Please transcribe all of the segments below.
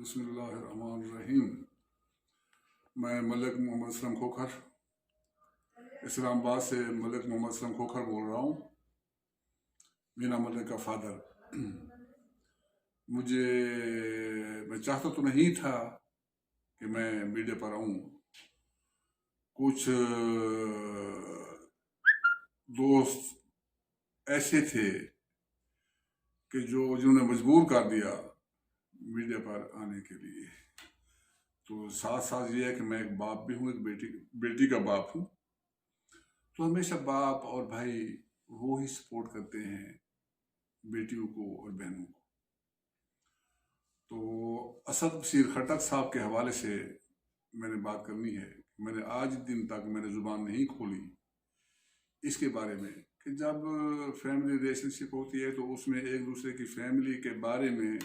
بسم اللہ الرحمن الرحیم۔ میں ملک محمد اسلم کھوکھر اسلام آباد سے ملک محمد اسلم کھوکھر بول رہا ہوں، مینا ملک کا فادر۔ میں چاہتا تو نہیں تھا کہ میں میڈیا پر آؤں۔ کچھ دوست ایسے تھے کہ جنہوں نے مجبور کر دیا میڈیا پر آنے کے لیے۔ تو ساتھ ساتھ یہ ہے کہ میں ایک باپ بھی ہوں، ایک بیٹی کا باپ ہوں۔ تو ہمیشہ باپ اور بھائی وہی سپورٹ کرتے ہیں بیٹیوں کو اور بہنوں کو۔ تو اسد بشیر خٹک صاحب کے حوالے سے میں نے بات کرنی ہے۔ میں نے آج دن تک میں نے زبان نہیں کھولی اس کے بارے میں کہ جب فیملی ریلیشن شپ ہوتی ہے تو اس میں ایک دوسرے کی فیملی کے بارے میں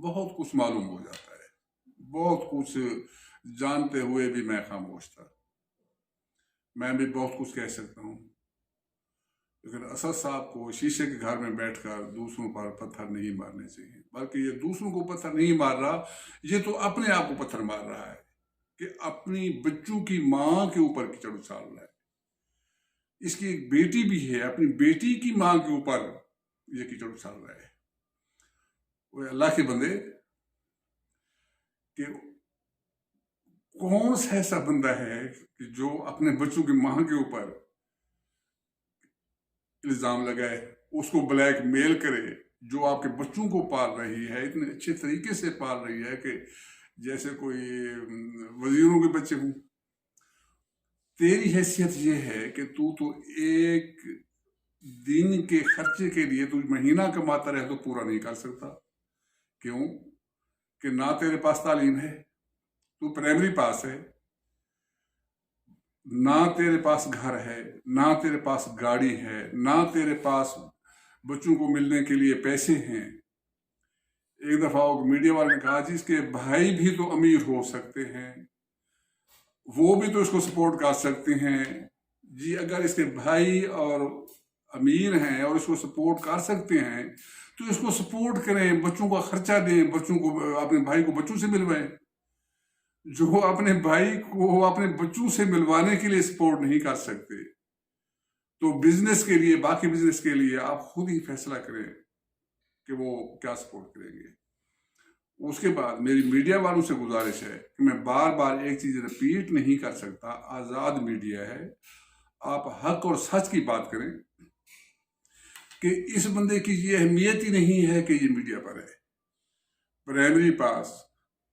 بہت کچھ معلوم ہو جاتا ہے، بہت کچھ جانتے ہوئے بھی میں خاموش تھا۔ میں بھی بہت کچھ کہہ سکتا ہوں، لیکن اسد صاحب کو شیشے کے گھر میں بیٹھ کر دوسروں پر پتھر نہیں مارنے چاہیے، بلکہ یہ دوسروں کو پتھر نہیں مار رہا، یہ تو اپنے آپ کو پتھر مار رہا ہے کہ اپنی بچوں کی ماں کے اوپر کیچڑ اچھال رہا ہے۔ اس کی ایک بیٹی بھی ہے، اپنی بیٹی کی ماں کے اوپر یہ کیچڑ اچھال رہا ہے۔ وہ اللہ کے بندے کہ کون سا ایسا بندہ ہے کہ جو اپنے بچوں کی ماں کے اوپر الزام لگائے، اس کو بلیک میل کرے، جو آپ کے بچوں کو پال رہی ہے، اتنے اچھے طریقے سے پال رہی ہے کہ جیسے کوئی وزیروں کے بچے ہوں۔ تیری حیثیت یہ ہے کہ تو ایک دن کے خرچے کے لیے تو مہینہ کماتا رہے تو پورا نہیں کر سکتا۔ کیوں؟ کہ نہ تیرے پاس تعلیم ہے، تو پرائمری پاس ہے، نہ تیرے پاس گھر ہے، نہ تیرے پاس گاڑی ہے، نہ تیرے پاس بچوں کو ملنے کے لیے پیسے ہیں۔ ایک دفعہ میڈیا والے نے کہا جی اس کے بھائی بھی تو امیر ہو سکتے ہیں، وہ بھی تو اس کو سپورٹ کر سکتے ہیں۔ جی اگر اس کے بھائی اور امیر ہیں اور اس کو سپورٹ کر سکتے ہیں تو اس کو سپورٹ کریں، بچوں کا خرچہ دیں، بچوں کو اپنے بھائی کو بچوں سے ملوائیں۔ جو اپنے بھائی کو اپنے بچوں سے ملوانے کے لیے سپورٹ نہیں کر سکتے تو بزنس کے لیے، باقی بزنس کے لیے آپ خود ہی فیصلہ کریں کہ وہ کیا سپورٹ کریں گے۔ اس کے بعد میری میڈیا والوں سے گزارش ہے کہ میں بار بار ایک چیز ریپیٹ نہیں کر سکتا، آزاد میڈیا ہے، آپ حق اور سچ کی بات کریں کہ اس بندے کی یہ اہمیت ہی نہیں ہے کہ یہ میڈیا پر ہے۔ پرائمری پاس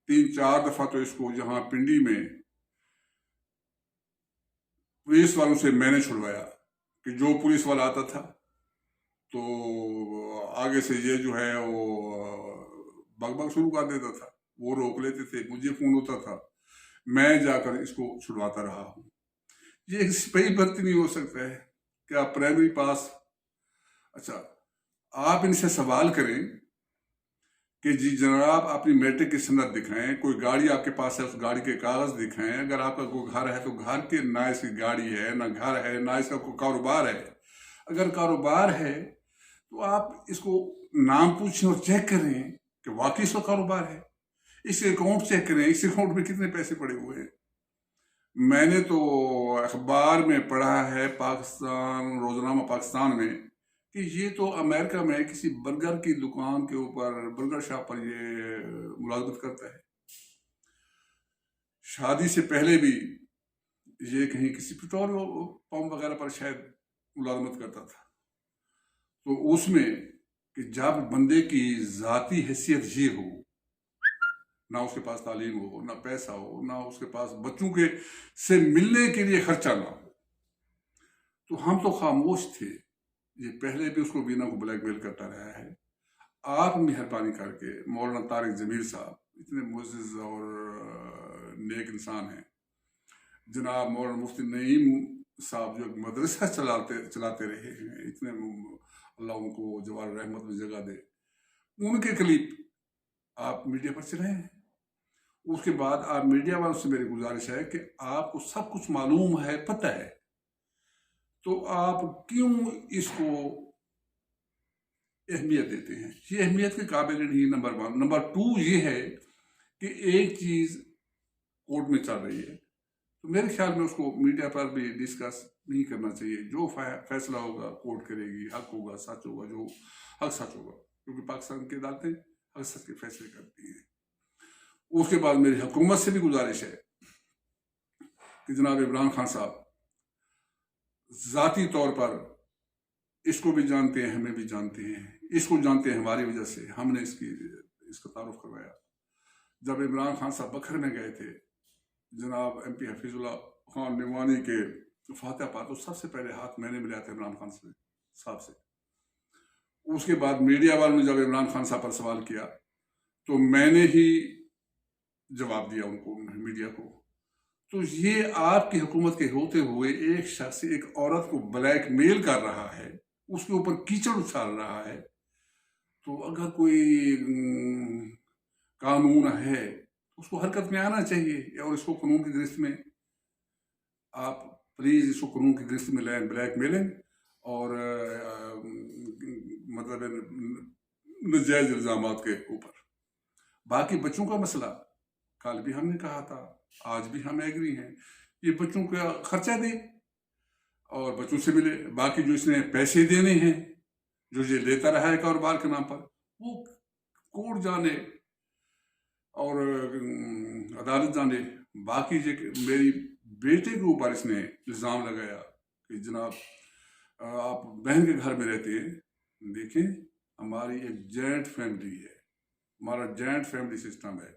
3-4 دفعہ تو اس کو جہاں پنڈی میں پولیس والوں سے میں نے چھڑوایا کہ جو پولیس والا آتا تھا تو آگے سے یہ جو ہے وہ بگ بگ شروع کر دیتا تھا، وہ روک لیتے تھے، مجھے فون ہوتا تھا، میں جا کر اس کو چھڑواتا رہا ہوں۔ یہ ایک سپاہی بھرتی نہیں ہو سکتا ہے کہ آپ پرائمری پاس۔ اچھا آپ ان سے سوال کریں کہ جی جناب اپنی میٹرک کی سند دکھائیں، کوئی گاڑی آپ کے پاس ہے اس گاڑی کے کاغذ دکھائیں، اگر آپ کا کوئی گھر ہے تو گھر کے، نہ اس کی گاڑی ہے، نہ گھر ہے، نہ اس کا کوئی کاروبار ہے۔ اگر کاروبار ہے تو آپ اس کو نام پوچھیں اور چیک کریں کہ واقعی اس کا کاروبار ہے، اس کے اکاؤنٹ چیک کریں، اس اکاؤنٹ میں کتنے پیسے پڑے ہوئے ہیں۔ میں نے تو اخبار میں پڑھا ہے، پاکستان روزنامہ پاکستان میں، کہ یہ تو امریکہ میں کسی برگر کی دکان کے اوپر، برگر شاپ پر یہ ملازمت کرتا ہے۔ شادی سے پہلے بھی یہ کہیں کسی پیٹرول پمپ وغیرہ پر شاید ملازمت کرتا تھا۔ تو اس میں کہ جب بندے کی ذاتی حیثیت یہ ہو، نہ اس کے پاس تعلیم ہو، نہ پیسہ ہو، نہ اس کے پاس بچوں کے سے ملنے کے لیے خرچہ نہ ہو، تو ہم تو خاموش تھے۔ یہ پہلے بھی اس کو بینا کو بلیک میل کرتا رہا ہے۔ آپ مہربانی کر کے مولانا طارق جمیل صاحب اتنے معزز اور نیک انسان ہیں، جناب مولانا مفتی نعیم صاحب جو مدرسہ چلاتے رہے ہیں، اتنے اللہ ان کو جوار رحمت میں جگہ دے، ان کے کلپ آپ میڈیا پر چلائیں۔ اس کے بعد آپ میڈیا والوں سے میری گزارش ہے کہ آپ کو سب کچھ معلوم ہے، پتہ ہے، تو آپ کیوں اس کو اہمیت دیتے ہیں؟ یہ اہمیت کے قابل نہیں، نمبر 1۔ نمبر 2 یہ ہے کہ ایک چیز کورٹ میں چل رہی ہے تو میرے خیال میں اس کو میڈیا پر بھی ڈسکس نہیں کرنا چاہیے. جو فیصلہ ہوگا کورٹ کرے گی, حق ہوگا, سچ ہوگا, جو حق سچ ہوگا, کیونکہ پاکستان کی عدالتیں حق سچ کے فیصلے کرتی ہیں. اس کے بعد میری حکومت سے بھی گزارش ہے کہ جناب عمران خان صاحب ذاتی طور پر اس کو بھی جانتے ہیں, ہمیں بھی جانتے ہیں, اس کو جانتے ہیں ہماری وجہ سے, ہم نے اس کا تعارف کروایا. جب عمران خان صاحب بکھر میں گئے تھے جناب ایم پی حفیظ اللہ خان نعمانی کے فاتح پر, تو سب سے پہلے ہاتھ میں نے ملایا تھا عمران خان صاحب سے. اس کے بعد میڈیا والوں نے جب عمران خان صاحب پر سوال کیا تو میں نے ہی جواب دیا ان کو, میڈیا کو. تو یہ آپ کی حکومت کے ہوتے ہوئے ایک شخص ایک عورت کو بلیک میل کر رہا ہے, اس کے اوپر کیچڑ اچھال رہا ہے. تو اگر کوئی قانون ہے اس کو حرکت میں آنا چاہیے, اور اس کو قانون کی گرفت میں آپ پلیز اس کو قانون کی گرفت میں لیں, بلیک میلنگ اور مطلب ناجائز الزامات کے اوپر. باقی بچوں کا مسئلہ کل بھی ہم نے کہا تھا, آج بھی ہم ایگری ہیں, یہ بچوں کا خرچہ دے اور بچوں سے ملے. باقی جو اس نے پیسے دینے ہیں, جو یہ لیتا رہا ہے کاروبار کے نام پر, وہ کورٹ جانے اور عدالت جانے. باقی میری بیٹے کے اوپر اس نے الزام لگایا کہ جناب آپ بہن کے گھر میں رہتے ہیں. دیکھیں ہماری ایک جوائنٹ فیملی ہے, ہمارا جوائنٹ فیملی سسٹم ہے,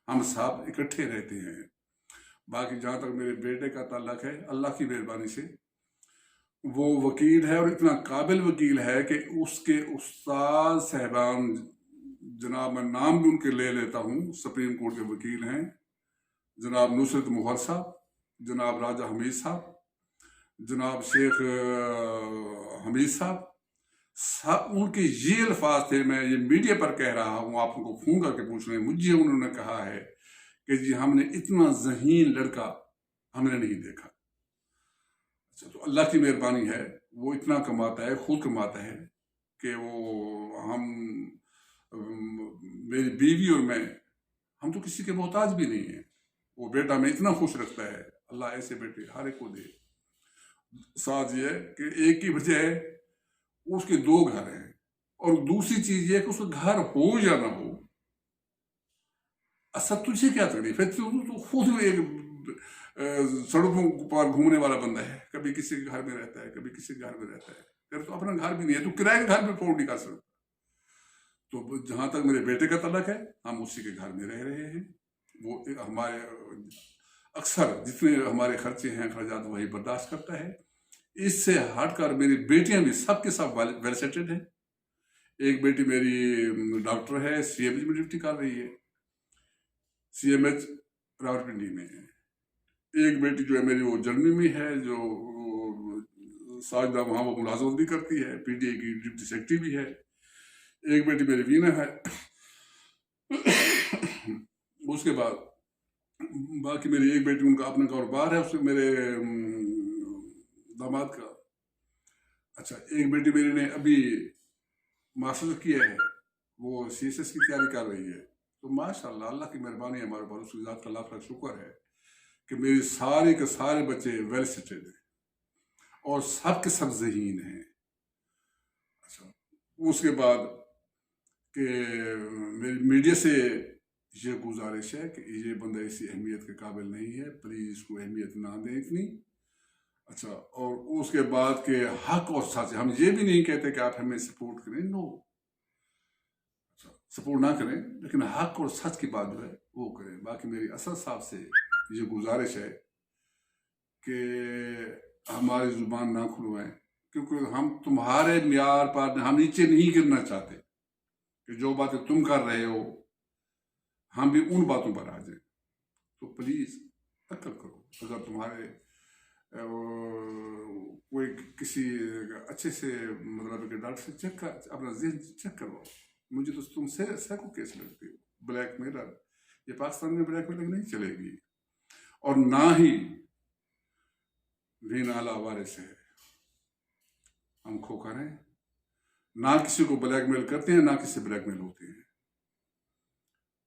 ہم سب اکٹھے رہتے ہیں. باقی جہاں تک میرے بیٹے کا تعلق ہے, اللہ کی مہربانی سے وہ وکیل ہے, اور اتنا قابل وکیل ہے کہ اس کے استاد صاحبان, جناب میں نام بھی ان کے لے لیتا ہوں, سپریم کورٹ کے وکیل ہیں جناب نصرت مہر صاحب, جناب راجہ حمید صاحب, جناب شیخ حمید صاحب. ان کے یہ الفاظ تھے, میں یہ میڈیا پر کہہ رہا ہوں, آپ ان کو فون کر کے پوچھ رہے ہیں, مجھے انہوں نے کہا ہے کہ جی ہم نے اتنا ذہین لڑکا ہم نے نہیں دیکھا. اچھا, تو اللہ کی مہربانی ہے, وہ اتنا کماتا ہے, خود کماتا ہے کہ وہ میری بیوی اور میں, ہم تو کسی کے محتاج بھی نہیں ہیں. وہ بیٹا میں اتنا خوش رکھتا ہے, اللہ ایسے بیٹے ہر ایک کو دے. ساتھ یہ ہے کہ ایک کی بجائے اس کے 2 گھر ہیں, اور دوسری چیز یہ ہے کہ اس کا گھر ہو یا نہ ہو, اصل تجھے کیا تکلیف ہے؟ تو خود ایک سڑکوں پر گھومنے والا بندہ ہے, کبھی کسی کے گھر میں رہتا ہے, کبھی کسی کے گھر میں رہتا ہے. پھر تو اپنا گھر بھی نہیں ہے, تو کرائے کے گھر میں افورڈ نہیں کر سکتا. تو جہاں تک میرے بیٹے کا تعلق ہے, ہم اسی کے گھر میں رہ رہے ہیں. وہ ہمارے اکثر جتنے ہمارے خرچے ہیں, اخراجات, وہی برداشت کرتا ہے. اس سے ہٹ کر میری بیٹیاں بھی سب کے سب ویل سیٹلڈ ہیں. ایک بیٹی میری ڈاکٹر ہے, سی ایم ایچ میں ڈیوٹی کر رہی ہے, سی ایم ایچ راولپنڈی میں ہے. ایک بیٹی جو ہے میری وہ جرمنی میں ہے, جو ساجدہ وہاں وہ ملازمت بھی کرتی ہے, پی ٹی اے کی ڈپٹی سیکرٹری بھی ہے. ایک بیٹی میری وینا ہے. اس کے بعد باقی میری ایک بیٹی, ان کا اپنا کاروبار ہے, اس میں میرے داماد کا. اچھا, ایک بیٹی میری نے ابھی ماسٹر کیا ہے, وہ سی ایس ایس کی تیاری کر رہی ہے. تو ماشاء اللہ اللہ کی مہربانی ہے ہمارے اوپر, اس کی ذات کا لاکھ لاکھ شکر ہے کہ میری سارے کے سارے بچے ویل سیٹلڈ ہیں اور سب کے سب ذہین ہیں. اچھا, اس کے بعد کہ میری میڈیا سے یہ گزارش ہے کہ یہ بندہ اسی اہمیت کے قابل نہیں ہے, پلیز اس کو اہمیت نہ دیں اتنی. اچھا, اور اس کے بعد کہ حق اور سچ, ہم یہ بھی نہیں کہتے کہ آپ ہمیں سپورٹ کریں, نو, سپورٹ نہ کریں, لیکن حق اور سچ کی بات جو ہے وہ کریں. باقی میری اسد صاحب سے یہ گزارش ہے کہ ہماری زبان نہ کھلوائیں, کیونکہ ہم تمہارے معیار پر ہم نیچے نہیں گرنا چاہتے کہ جو باتیں تم کر رہے ہو ہم بھی ان باتوں پر آ جائیں. تو پلیز عقل کرو. اگر تمہارے کوئی کسی اچھے سے مطلب کہ ڈاکٹر سے چیک کر, اپنا ذہن چیک کرو. مجھے تو تم سے سیکو کیس لگتی ہو, بلیک میلر. یہ پاکستان میں بلیک میلر نہیں چلے گی, اور نہ ہی وین اعلیٰ وارث ہے. ہم کھوکھر ہیں, نہ کسی کو بلیک میل کرتے ہیں, نہ کسی سے بلیک میل ہوتے ہیں.